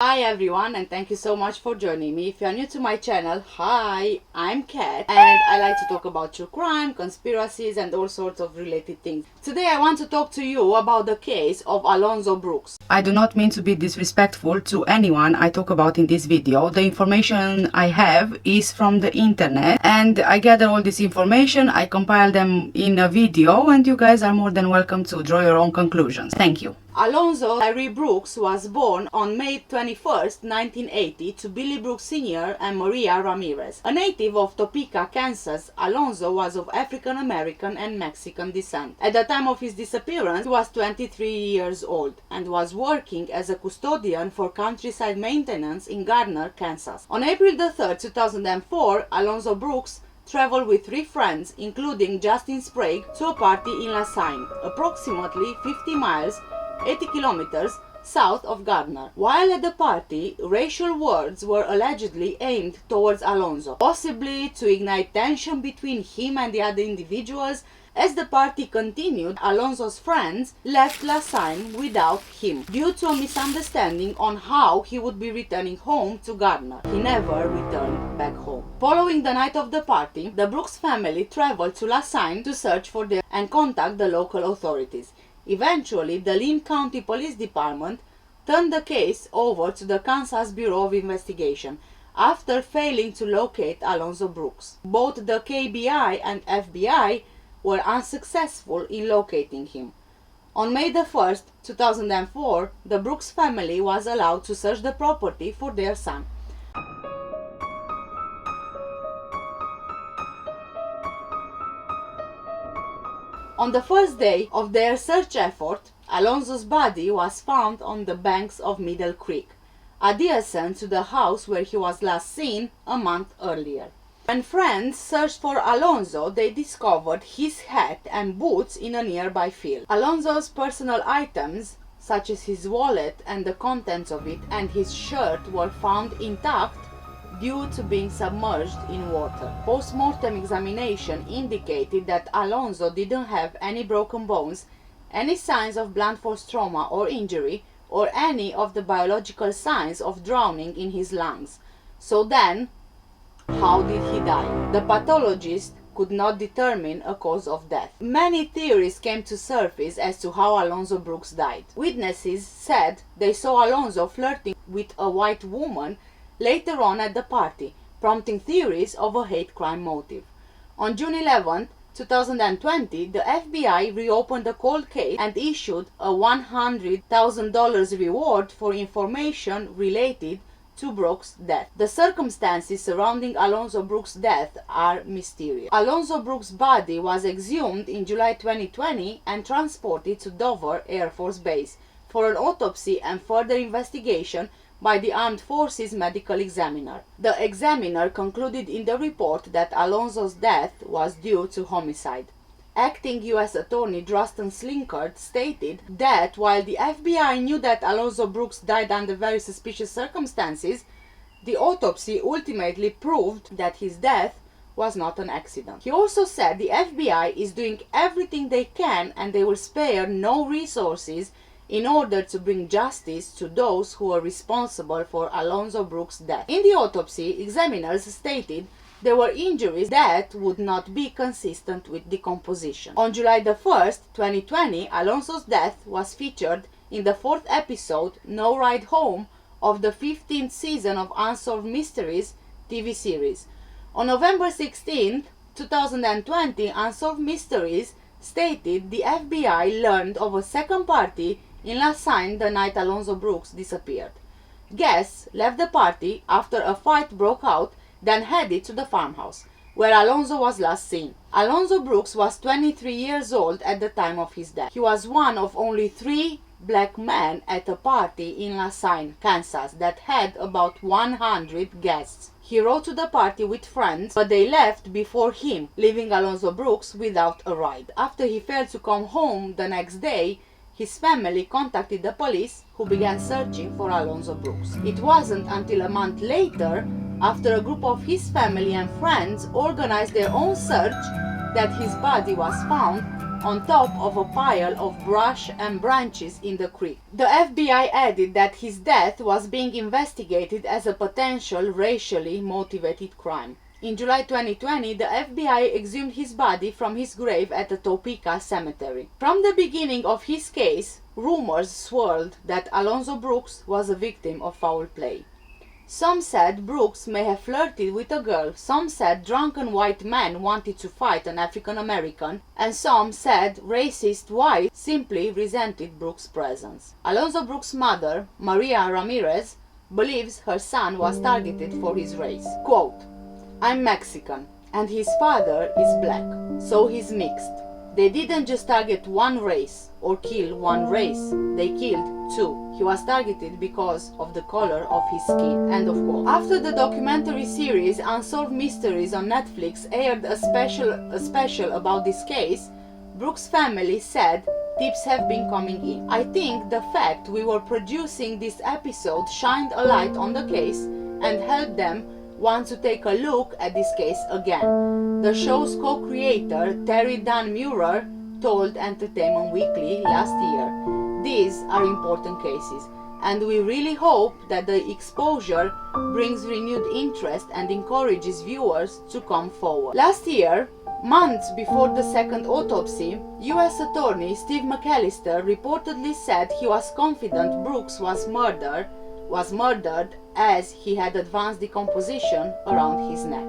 Hi everyone, and thank you so much for joining me. If you are new to my channel, hi, I'm Kat and I like to talk about true crime, conspiracies and all sorts of related things. Today I want to talk to you about the case of Alonzo Brooks. I do not mean to be disrespectful to anyone I talk about in this video. The information I have is from the internet and I gather all this information, I compile them in a video, and you guys are more than welcome to draw your own conclusions. Thank you. Alonzo Tyree Brooks was born on May 21st, 1980 to Billy Brooks Sr. and Maria Ramirez. A native of Topeka, Kansas, Alonzo was of African American and Mexican descent. At the time of his disappearance, he was 23 years old and was working as a custodian for countryside maintenance in Gardner, Kansas. On April 3rd, 2004, Alonzo Brooks traveled with 3 friends, including Justin Sprague, to a party in Cygne, approximately 50 miles 80 kilometers south of Gardner. While at the party, racial words were allegedly aimed towards Alonzo, possibly to ignite tension between him and the other individuals. As the party continued, Alonzo's friends left Cygne without him due to a misunderstanding on how he would be returning home to Gardner. He never returned back home. Following the night of the party, the Brooks family traveled to Cygne to search for them and contact the local authorities. Eventually, the Linn County Police Department turned the case over to the Kansas Bureau of Investigation after failing to locate Alonzo Brooks. Both the KBI and FBI were unsuccessful in locating him. On May 1st, 2004, the Brooks family was allowed to search the property for their son. On the first day of their search effort, Alonzo's body was found on the banks of Middle Creek, adjacent to the house where he was last seen a month earlier. When friends searched for Alonzo, they discovered his hat and boots in a nearby field. Alonzo's personal items, such as his wallet and the contents of it, and his shirt were found intact due to being submerged in water. Postmortem examination indicated that Alonzo didn't have any broken bones, any signs of blunt force trauma or injury, or any of the biological signs of drowning in his lungs. So then, how did he die? The pathologist could not determine a cause of death. Many theories came to surface as to how Alonzo Brooks died. Witnesses said they saw Alonzo flirting with a white woman later on at the party, prompting theories of a hate crime motive. On June 11, 2020, the FBI reopened the cold case and issued a $100,000 reward for information related to Brooks' death. The circumstances surrounding Alonzo Brooks' death are mysterious. Alonzo Brooks' body was exhumed in July 2020 and transported to Dover Air Force Base for an autopsy and further investigation by the Armed Forces Medical Examiner. The examiner concluded in the report that Alonzo's death was due to homicide. Acting U.S. Attorney Justin Sprague stated that while the FBI knew that Alonzo Brooks died under very suspicious circumstances, the autopsy ultimately proved that his death was not an accident. He also said the FBI is doing everything they can and they will spare no resources in order to bring justice to those who are responsible for Alonzo Brooks' death. In the autopsy, examiners stated there were injuries that would not be consistent with decomposition. On July 1st, 2020, Alonzo's death was featured in the 4th episode, No Ride Home, of the 15th season of Unsolved Mysteries TV series. On November 16, 2020, Unsolved Mysteries stated the FBI learned of a second party in Cygne the night Alonzo Brooks disappeared. Guests left the party after a fight broke out, then headed to the farmhouse, where Alonzo was last seen. Alonzo Brooks was 23 years old at the time of his death. He was one of only 3 black men at a party in Cygne, Kansas that had about 100 guests. He rode to the party with friends, but they left before him, leaving Alonzo Brooks without a ride. After he failed to come home the next day, his family contacted the police, who began searching for Alonzo Brooks. It wasn't until a month later, after a group of his family and friends organized their own search, that his body was found on top of a pile of brush and branches in the creek. The FBI added that his death was being investigated as a potential racially motivated crime. In July 2020, the FBI exhumed his body from his grave at the Topeka cemetery. From the beginning of his case, rumors swirled that Alonzo Brooks was a victim of foul play. Some said Brooks may have flirted with a girl, some said drunken white men wanted to fight an African American, and some said racist whites simply resented Brooks' presence. Alonzo Brooks' mother, Maria Ramirez, believes her son was targeted for his race. Quote, "I'm Mexican, and his father is black, so he's mixed. They didn't just target one race or kill one race, they killed two. He was targeted because of the color of his skin." End of quote. After the documentary series Unsolved Mysteries on Netflix aired a special about this case, Brooks' family said tips have been coming in. "I think the fact we were producing this episode shined a light on the case and helped them want to take a look at this case again," the show's co-creator Terry Murer told Entertainment Weekly last year. "These are important cases, and we really hope that the exposure brings renewed interest and encourages viewers to come forward." Last year, months before the second autopsy, U.S. Attorney Steve McAllister reportedly said he was confident Brooks was murdered as he had advanced decomposition around his neck.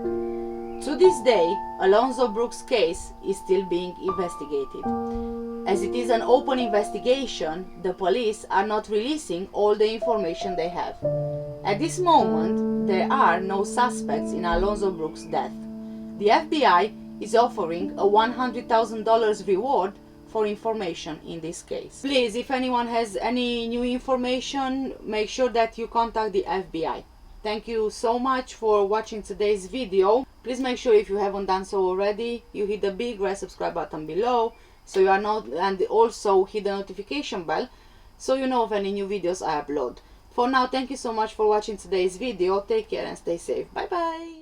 To this day, Alonzo Brooks' case is still being investigated. As it is an open investigation, the police are not releasing all the information they have. At this moment, there are no suspects in Alonzo Brooks' death. The FBI is offering a $100,000 reward for information in this case. Please, if anyone has any new information, make sure that you contact the FBI. Thank you so much for watching today's video. Please make sure, if you haven't done so already, you hit the big red subscribe button below, so you are not, and also hit the notification bell so you know of any new videos I upload. For now, thank you so much for watching today's video. Take care and stay safe. Bye bye.